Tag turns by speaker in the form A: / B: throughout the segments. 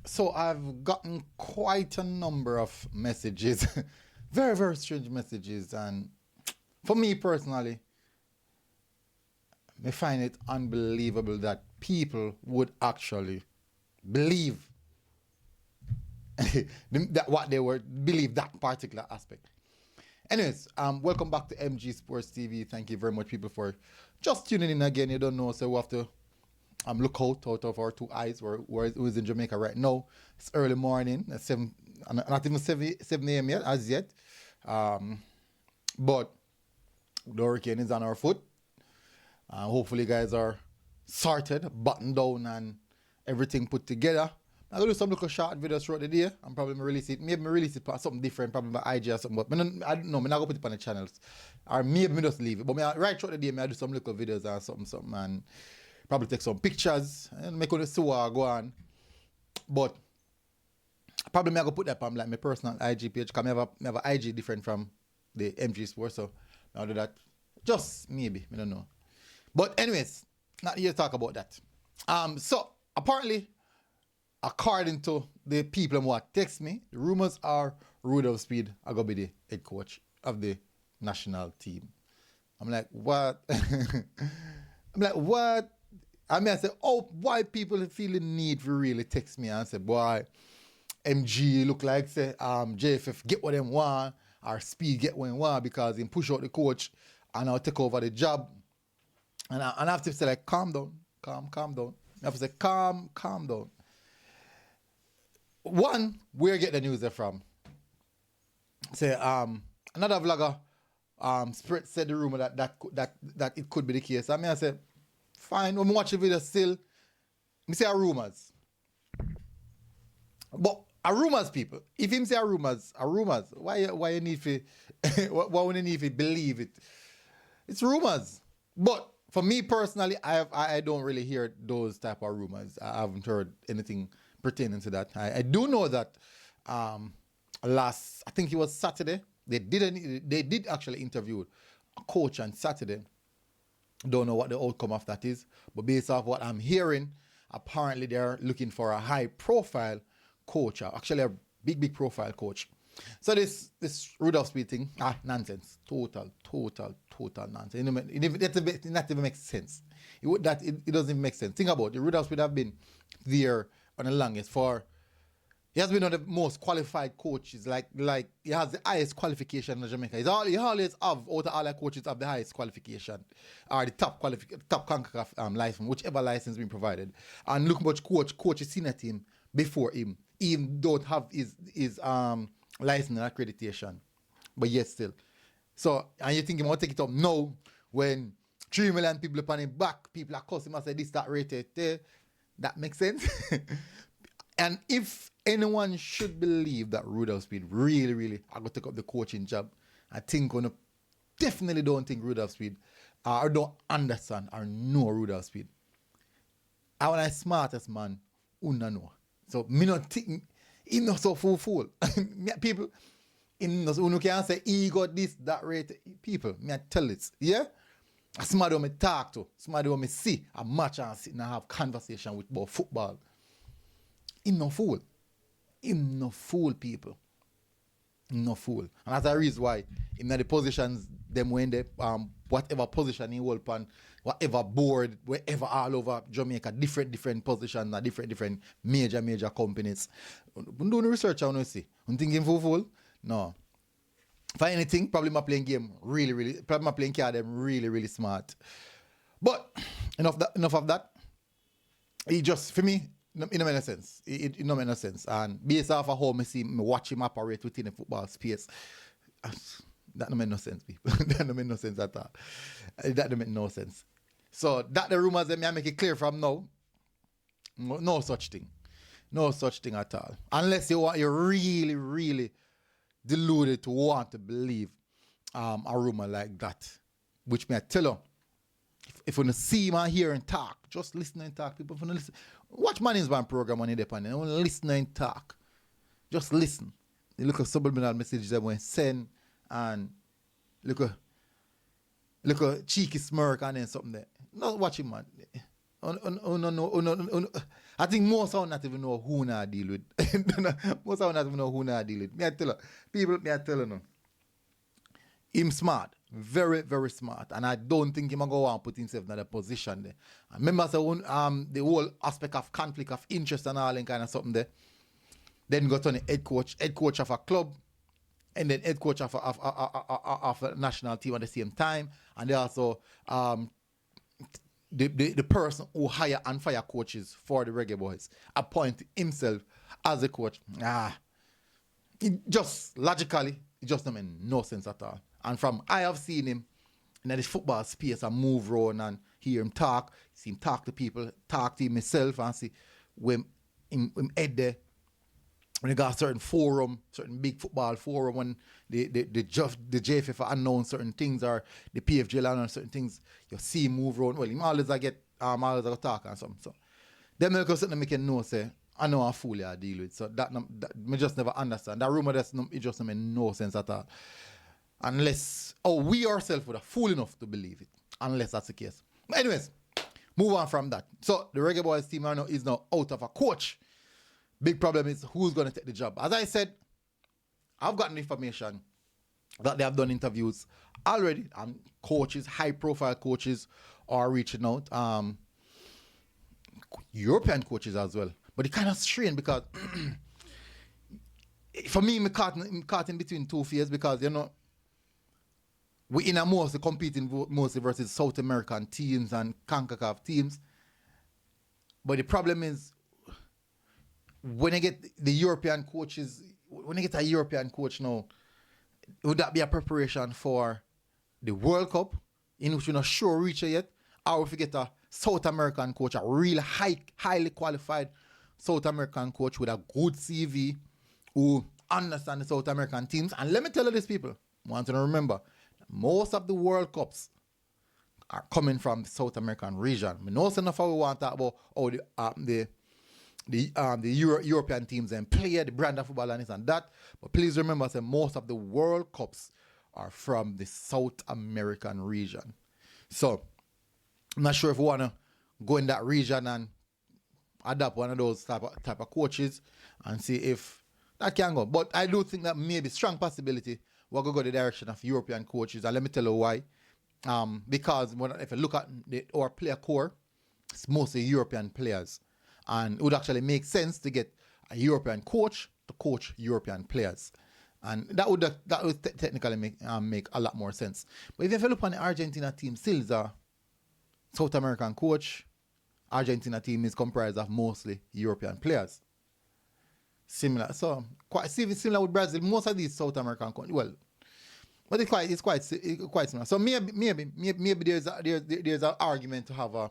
A: So I've gotten quite a number of messages, very, very strange messages. And for me personally, I find it unbelievable that people would actually believe that what they were, believe that particular aspect. Anyways, welcome back to MG Sports TV. Thank you very much, people, for just tuning in again. You don't know, so we have to look out of our two eyes. Who's in Jamaica right now. It's early morning, at 7, not even 7 a.m. yet, as yet. But the hurricane is on our foot. Hopefully, you guys are sorted, buttoned down, and everything put together. I'm going to do some little short videos throughout the day. I'm probably going to release it. Maybe I release it for something different, probably by IG or something. But I don't know. I'm not going to put it on the channels. Or maybe I just leave it. But right throughout the day, I do some little videos or something. And probably take some pictures and make on see what go on. But probably I'm going to put that on like my personal IG page. Because I have an IG different from the MG Sports. So I'll do that. Just maybe. I don't know. But anyways, not here to talk about that. So apparently, according to the people who text me, the rumors are Rudolph Speed are going to be the head coach of the national team. I'm like, what? I'm like, what? I mean, I said, oh, why people feel the need to really text me? And I said, boy, MG look like, say, JFF get what them want, or Speed get what them want, because he push out the coach and I'll take over the job. And I have to say, like, calm down, calm down. I have to say, calm down. One, where get the news there from? Say, another vlogger said the rumor that it could be the case. I mean, I said, fine, when I watch the video still, I say rumors. But rumors, people. If him say rumors, why you need to why would you need to believe it? It's rumors. But for me personally, I don't really hear those type of rumors. I haven't heard anything pertaining to that. I do know that I think it was Saturday, they did actually interview a coach on Saturday. Don't know what the outcome of that is, but based off what I'm hearing, apparently they're looking for a high profile coach, actually a big profile coach. So this Rudolph Speed thing, nonsense. Total nonsense. It not even makes sense. It doesn't even make sense. Think about it. The Rudolph Speed have been there on the longest he has been one of the most qualified coaches. Like he has the highest qualification in Jamaica. He always have, out of all the coaches, have the highest qualification, or the top CONCACAF license, whichever license being provided. And look much coaches senior team before him. He don't have his license and accreditation, but yet still. So, and you think he want to take it up now when 3 million people upon him back, people are cussing him and say this, that, rated. That makes sense. And if anyone should believe that Rudolph Speed really are going to take up the coaching job, I think definitely don't think Rudolph Speed or don't understand or know Rudolph Speed. I want the smartest man who know. So me not think he not so fool. People who can say he got this, that rate. People, me I tell it. Yeah? Somebody who me talk to, somebody who me see a match and sit and have conversation with about football. Him no fool. Him no fool, people. Him no fool. And that's the reason why in the positions them when they whatever position he hold on, whatever board, wherever all over Jamaica, different positions and different major companies. When doing research, I want to see. I'm thinking fool? No. For anything, probably my playing game probably my playing card them really smart. But enough of that. It just, for me, it don't make no sense. It don't make no sense. And based off of how me watch him operate within the football space, that don't make no sense, people. That don't make no sense at all. That don't make no sense. So that the rumors that I make it clear from now, no such thing. No such thing at all. Unless you're really deluded to want to believe a rumor like that. Which may I tell you, if you see him and hear and talk, just listen and talk. People, if you listen, watch Manny's Band program on Independent. Only listen and talk. Just listen. You look at subliminal messages that we send and look a cheeky smirk and then something there. Not watch him, man. I think most of not even know who I deal with. Most of not even know who I deal with. Me I tell you, people, me I tell you, no. Him smart, very, very smart, and I don't think him go and put himself in that position there. And remember, so the whole aspect of conflict of interest and all that kind of something there. Then got on the head coach of a club, and then head coach of a national team at the same time, and they also the person who hire and fire coaches for the Reggae Boyz appoint himself as a coach. It just logically, it just don't make no sense at all. And from I have seen him in this football space and move around and hear him talk, see him talk to people, talk to him myself, and see when him head there. When you got a certain forum, certain big football forum, when the JFF announce certain things or the PFJ announce certain things, you see him move around. Well, him always I get always I talk and something. So them make something make you know say I know how fool I deal with. So that me just never understand. That rumor it just don't make no sense at all. Unless we ourselves would are fool enough to believe it. Unless that's the case. But anyways, move on from that. So the Reggae Boyz team right now is now out of a coach. Big problem is who's going to take the job. As I said, I've gotten information that they have done interviews already, and coaches, high-profile coaches, are reaching out. European coaches as well. But it's kind of strange because for me, I'm caught in between two fears because, you know, we in a mostly competing mostly versus South American teams and CONCACAF teams. But the problem is, when I get the European coaches, when I get a European coach now, would that be a preparation for the World Cup, in which we're not sure reach it yet? Or if we get a South American coach, a really highly qualified South American coach with a good CV, who understand the South American teams. And let me tell you this, people, I want you to remember, most of the World Cups are coming from the South American region. We know enough how we want to talk about how the European teams and play the brand of football and this and that. But please remember, say most of the World Cups are from the South American region. So I'm not sure if we want to go in that region and adapt one of those type of coaches and see if that can go. But I do think that maybe strong possibility we're going to go the direction of European coaches. And let me tell you why. Because if you look at our player core, it's mostly European players. And it would actually make sense to get a European coach to coach European players. And that would technically make a lot more sense. But if you look on the Argentina team, still is a South American coach. Argentina team is comprised of mostly European players. Similar. So, quite similar with Brazil. Most of these South American coaches, well, but it's quite similar. So maybe there's an argument to have a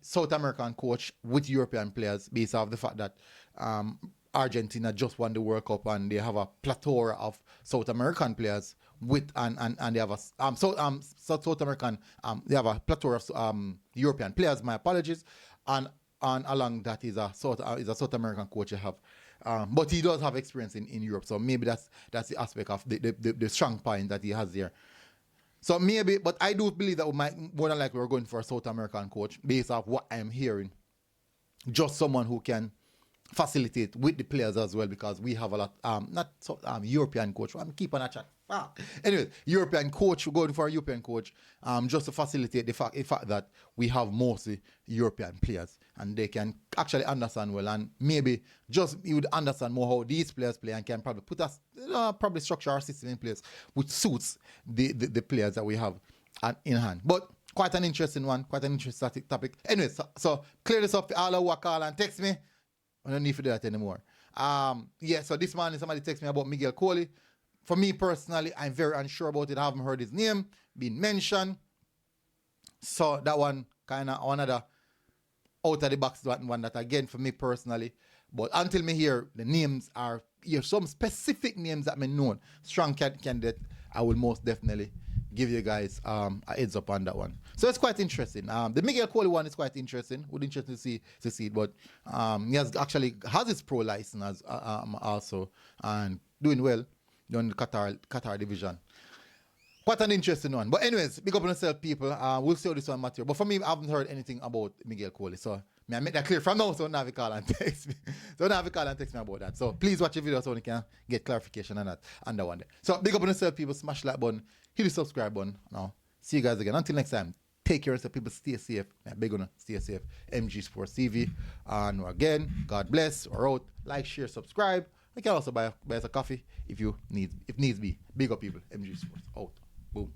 A: South American coach with European players based off the fact that Argentina just won the World Cup and they have a plethora of South American players with and they have a South American they have a plethora of European players. My apologies, and along that is a South American coach you have. But he does have experience in Europe, so maybe that's the aspect of the strong point that he has there. So maybe, but I do believe that we might more than likely we're going for a South American coach based off what I'm hearing. Just someone who can facilitate with the players as well, because we have a lot European coach. I'm keeping a chat. Anyway, European coach, we're going for a European coach just to facilitate the fact that we have mostly European players and they can actually understand well, and maybe just you would understand more how these players play and can probably put us probably structure our system in place which suits the players that we have in hand. But quite an interesting one, quite an interesting topic. Anyway, so clear this up for all who call and text me. I don't need to do that anymore. So this morning somebody texted me about Miguel Coley. For me personally, I'm very unsure about it. I haven't heard his name being mentioned. So that one kind of another out of the box one that again for me personally. But until me hear the names are some specific names that me know, strong candidate, I will most definitely give you guys a heads up on that one. So it's quite interesting. The Miguel Coley one is quite interesting. Would interesting to see it, but he has his pro license also and doing well. Doing the Qatar division. Quite an interesting one. But anyways, big up on yourself, people. We'll see how this one material. But for me, I haven't heard anything about Miguel Coley. So I make that clear from now, so don't have to call and text me. So don't have to call and text me about that. So please watch the video so you can get clarification on that under one day. So big up on yourself, people. Smash that button. Hit the subscribe button. Now, see you guys again. Until next time, take care of yourself, people. Stay safe. Big on stay safe. MG Sports TV. And again, God bless. We're out. Like, share, subscribe. You can also buy us a coffee if needs be. Big up, people. MG Sports out. Boom.